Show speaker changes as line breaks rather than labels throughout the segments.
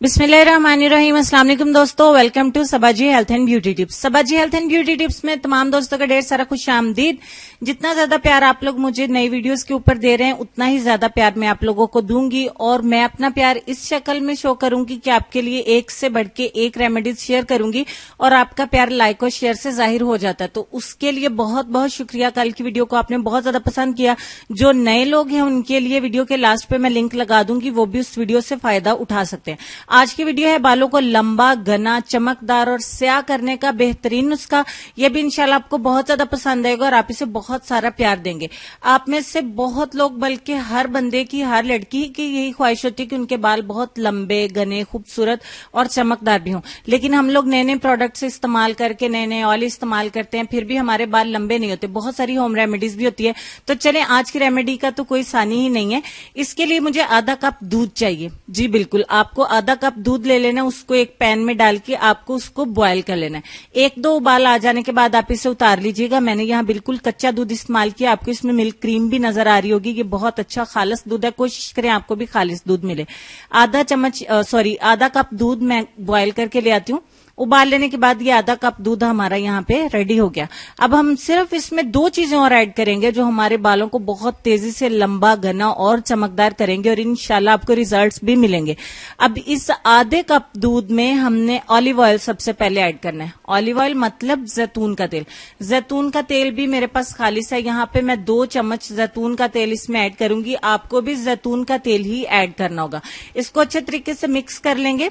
बिस्मिल्लाहिर्रहमानिर्रहीम। अस्सलाम वालेकुम दोस्तों, welcome to Sabaji health and beauty tips. Sabaji health and beauty tips में तमाम दोस्तों का ढेर सारा खुश आमदीद। जितना ज्यादा प्यार आप लोग मुझे नई वीडियोस के ऊपर दे रहे हैं, उतना ही ज्यादा प्यार मैं आप लोगों को दूंगी और मैं अपना प्यार इस शक्ल में शो करूंगी कि आपके लिए एक से बढ़ के एक रेमेडीज शेयर करूंगी और आपका प्यार लाइक और शेयर से जाहिर हो जाता है। तो उसके लिए बहुत बहुत शुक्रिया। कल की वीडियो को आपने बहुत ज्यादा पसंद किया। जो नए लोग हैं उनके लिए वीडियो के लास्ट पे मैं लिंक लगा दूंगी, वो भी उस वीडियो से फायदा उठा सकते हैं। आज की वीडियो है बालों को लंबा, घना, चमकदार और स्याह करने का बेहतरीन नुस्खा। यह भी इंशाल्लाह आपको बहुत ज्यादा पसंद आएगा और आप इसे बहुत सारा प्यार देंगे। आप में से बहुत लोग, बल्कि हर बंदे की, हर लड़की की यही ख्वाहिश होती है कि उनके बाल बहुत लंबे, घने, खूबसूरत और चमकदार भी हों। लेकिन हम लोग नए नए प्रोडक्ट्स इस्तेमाल करके, नए नए ऑयल इस्तेमाल करते हैं, फिर भी हमारे बाल लंबे नहीं होते। बहुत सारी होम रेमेडीज भी होती है। तो चलें, आज की रेमेडी का तो कोई सानी ही नहीं है। इसके लिए मुझे आधा कप दूध चाहिए। जी बिल्कुल, आपको आधा कप दूध ले लेना। उसको एक पैन में डाल के आपको उसको बॉयल कर लेना है। एक दो उबाल आ जाने के बाद आप इसे उतार लीजिएगा। मैंने यहाँ बिल्कुल कच्चा दूध इस्तेमाल किया। आपको इसमें मिल्क क्रीम भी नजर आ रही होगी। ये बहुत अच्छा खालिस दूध है। कोशिश करें आपको भी खालिस दूध मिले। आधा कप दूध मैं बॉयल करके ले आती हूँ। उबाल लेने के बाद ये आधा कप दूध हमारा यहाँ पे रेडी हो गया। अब हम सिर्फ इसमें दो चीजें और ऐड करेंगे जो हमारे बालों को बहुत तेजी से लंबा, घना और चमकदार करेंगे और इंशाल्लाह आपको रिजल्ट्स भी मिलेंगे। अब इस आधे कप दूध में हमने ऑलिव ऑयल सबसे पहले ऐड करना है। ऑलिव ऑयल मतलब जैतून का तेल। जैतून का तेल भी मेरे पास खालिस है। यहाँ पे मैं 2 चम्मच जैतून का तेल इसमें ऐड करूंगी। आपको भी जैतून का तेल ही ऐड करना होगा। इसको अच्छे तरीके से मिक्स कर लेंगे।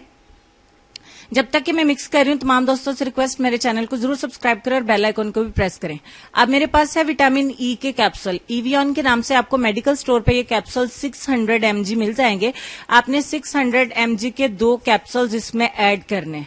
जब तक कि मैं मिक्स कर रही हूं, तमाम दोस्तों से रिक्वेस्ट, मेरे चैनल को जरूर सब्सक्राइब करें और बेल आइकन को भी प्रेस करें। अब मेरे पास है विटामिन ई के कैप्सूल। इवियन के नाम से आपको मेडिकल स्टोर पे ये कैप्सूल 600 mg मिल जाएंगे। आपने 600 mg के 2 कैप्सूल्स इसमें ऐड करने,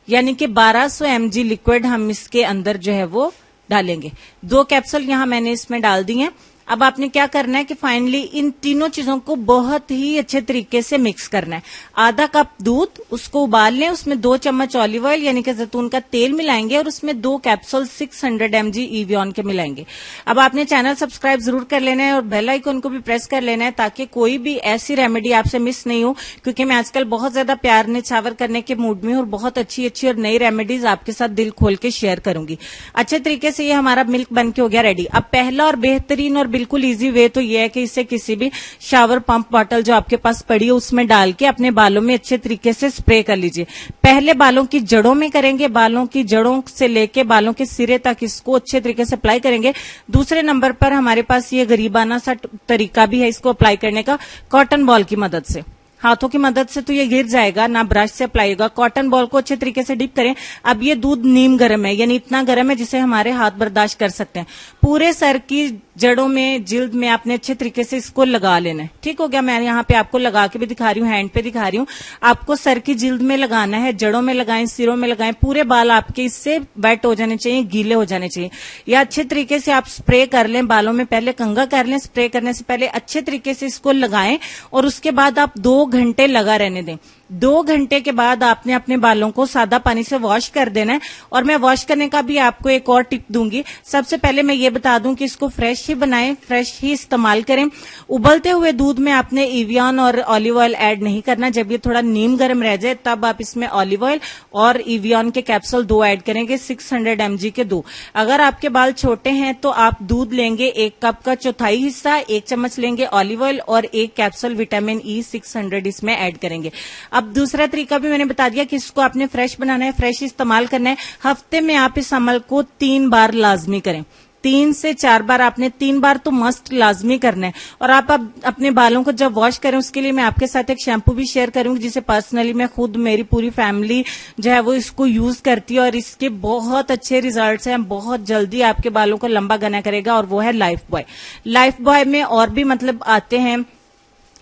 यानी कि 1200 mg लिक्विड हम इसके अंदर जो है वो डालेंगे। 2 कैप्सूल यहां मैंने इसमें डाल दी हैं। अब आपने क्या करना है कि फाइनली इन तीनों चीजों को बहुत ही अच्छे तरीके से मिक्स करना है। आधा कप दूध, उसको उबाल लें, उसमें 2 चम्मच ऑलिव ऑयल यानी कि जैतून का तेल मिलाएंगे और उसमें 2 कैप्सूल 600 mg इवियन के मिलाएंगे। अब आपने चैनल सब्सक्राइब जरूर कर लेना है और बेल आइकन को भी प्रेस कर लेना है ताकि कोई भी ऐसी रेमेडी आपसे मिस नहीं हो, क्योंकि मैं आजकल बहुत ज्यादा प्यार निछावर करने के मूड में हूं और बहुत अच्छी अच्छी और नई रेमेडीज आपके साथ दिल खोल के शेयर करूंगी। अच्छे तरीके से ये हमारा मिल्क बन के हो गया रेडी। अब पहला और बेहतरीन और बिल्कुल इजी वे तो ये है कि इसे किसी भी शावर पंप बॉटल जो आपके पास पड़ी है उसमें डाल के अपने बालों में अच्छे तरीके से स्प्रे कर लीजिए। पहले बालों की जड़ों में करेंगे, बालों की जड़ों से लेके बालों के सिरे तक इसको अच्छे तरीके से अप्लाई करेंगे। दूसरे नंबर पर हमारे पास ये गरीबाना सा तरीका भी है इसको अप्लाई करने का, कॉटन बॉल की मदद से। हाथों की मदद से तो ये गिर जाएगा, ना ब्रश से अप्लाई होगा। कॉटन बॉल को अच्छे तरीके से डिप करें। अब ये दूध नीम गर्म है, यानी इतना गर्म है जिसे हमारे हाथ बर्दाश्त कर सकते हैं। पूरे सर की जड़ों में, जिल्द में आपने अच्छे तरीके से इसको लगा लेना है। ठीक हो गया। मैं यहाँ पे आपको लगा के भी दिखा रही हूँ, हैंड पे दिखा रही हूँ। आपको सर की जिल्द में लगाना है, जड़ों में लगाएं, सिरों में लगाएं। पूरे बाल आपके इससे वेट हो जाने चाहिए, गीले हो जाने चाहिए। या अच्छे तरीके से आप स्प्रे कर लें बालों में, पहले कंघा कर लें। स्प्रे करने से पहले अच्छे तरीके से इसको लगाएं और उसके बाद आप 2 घंटे लगा रहने दें। 2 घंटे के बाद आपने अपने बालों को सादा पानी से वॉश कर देना है। और मैं वॉश करने का भी आपको एक और टिप दूंगी। सबसे पहले मैं ये बता दूं कि इसको फ्रेश ही बनाएं, फ्रेश ही इस्तेमाल करें। उबलते हुए दूध में आपने इवियन और ऑलिव ऑयल ऐड नहीं करना। जब ये थोड़ा नीम गर्म रह जाए तब आप इसमें ऑलिव ऑयल और इवियन के कैप्सूल 2 ऐड करेंगे, 600 mg के 2। अगर आपके बाल छोटे हैं तो आप दूध लेंगे 1 कप का चौथाई हिस्सा, 1 चम्मच लेंगे ऑलिव ऑयल और 1 कैप्सूल विटामिन ई 600 इसमें ऐड करेंगे। अब दूसरा तरीका भी मैंने बता दिया कि इसको आपने फ्रेश बनाना है, फ्रेश इस्तेमाल करना है। हफ्ते में आप इस अमल को 3 बार लाजमी करें। 3 से 4 बार, आपने 3 बार तो मस्ट लाजमी करना है। और आप अपने बालों को जब वॉश करें उसके लिए मैं आपके साथ एक शैम्पू भी शेयर करूंगी जिसे पर्सनली मैं खुद, मेरी पूरी फैमिली जो है वो इसको यूज करती है और इसके बहुत अच्छे रिजल्ट्स हैं। बहुत जल्दी आपके बालों को लंबा घना करेगा और वो है लाइफ बॉय। लाइफ बॉय में और भी मतलब आते हैं।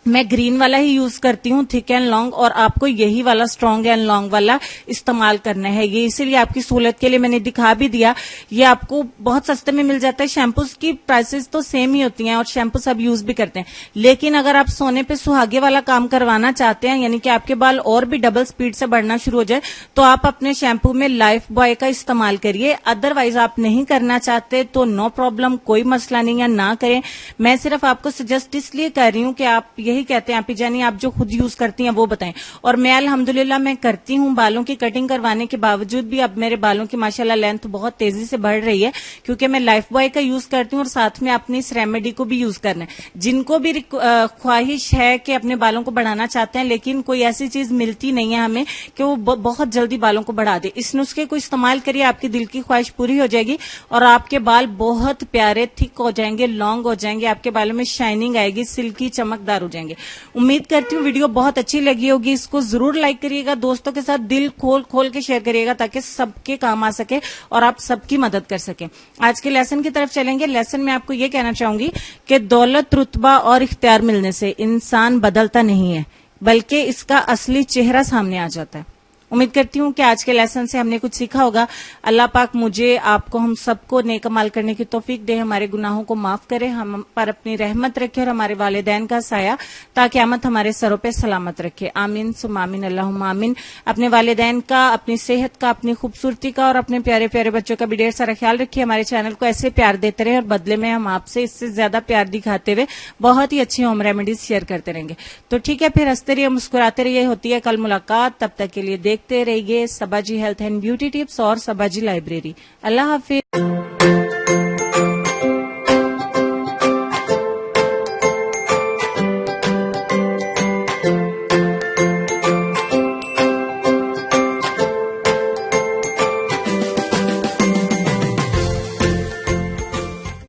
मैं ग्रीन वाला ही यूज करती हूँ, थिक एंड लॉन्ग, और आपको यही वाला स्ट्रॉन्ग एंड लॉन्ग वाला इस्तेमाल करना है। ये इसीलिए आपकी सहूलत के लिए मैंने दिखा भी दिया। ये आपको बहुत सस्ते में मिल जाता है। शैम्पूज की प्राइसेस तो सेम ही होती हैं और शैम्पू सब यूज भी करते हैं। लेकिन अगर आप सोने पे सुहागे वाला काम करवाना चाहते हैं, यानी कि आपके बाल और भी डबल स्पीड से बढ़ना शुरू हो जाए, तो आप अपने शैम्पू में लाइफ बॉय का इस्तेमाल करिए। अदरवाइज आप नहीं करना चाहते तो नो प्रॉब्लम, कोई मसला नहीं है, ना करें। मैं सिर्फ आपको सजेस्ट इसलिए कर रही हूँ कि आप यही कहते हैं आप ही जानी, आप जो खुद यूज करती हैं वो बताएं। और मैं अल्हम्दुलिल्लाह मैं करती हूँ, बालों की कटिंग करवाने के बावजूद भी अब मेरे बालों की माशाल्लाह लेंथ बहुत तेजी से बढ़ रही है, क्योंकि मैं लाइफ बॉय का यूज करती हूँ और साथ में अपनी इस रेमेडी को भी यूज करना है। जिनको भी ख्वाहिश है कि अपने बालों को बढ़ाना चाहते हैं लेकिन कोई ऐसी चीज मिलती नहीं है हमें कि वो बहुत जल्दी बालों को बढ़ा दे, इस नुस्खे को इस्तेमाल करिए, आपकी दिल की ख्वाहिश पूरी हो जाएगी और आपके बाल बहुत प्यारे थिक हो जाएंगे, लॉन्ग हो जाएंगे, आपके बालों में शाइनिंग आएगी, सिल्की चमकदार हो जाएंगे। उम्मीद करती हूँ वीडियो बहुत अच्छी लगी होगी, इसको जरूर लाइक करिएगा, दोस्तों के साथ दिल खोल खोल के शेयर करिएगा ताकि सबके काम आ सके और आप सबकी मदद कर सके। आज के लेसन की तरफ चलेंगे। लेसन में आपको ये कहना चाहूंगी कि दौलत, रुतबा और इख्तियार मिलने से इंसान बदलता नहीं है, बल्कि इसका असली चेहरा सामने आ जाता है। उम्मीद करती हूँ कि आज के लेसन से हमने कुछ सीखा होगा। अल्लाह पाक मुझे, आपको, हम सबको नेक अमाल करने की तौफीक दे, हमारे गुनाहों को माफ करे, हम पर अपनी रहमत रखे और हमारे वालिदैन का साया ताकि क़यामत हमारे सरों पे सलामत रखे। आमीन सुम आमीन, अल्लाहुम्मा आमीन। अपने वालिदैन का, अपनी सेहत का, अपनी खूबसूरती का और अपने प्यारे प्यारे बच्चों का भी ढेर सारा ख्याल रखिए। हमारे चैनल को ऐसे प्यार देते रहे और बदले में हम आपसे इससे ज्यादा प्यार दिखाते हुए बहुत ही अच्छी होम रेमेडीज शेयर करते रहेंगे। तो ठीक है, फिर हंसते रहिए, मुस्कुराते रहिए। होती है कल मुलाकात, तब तक के लिए देखते रहिए सबाजी हेल्थ एंड ब्यूटी टिप्स और सबाजी लाइब्रेरी। अल्लाह हाफिज।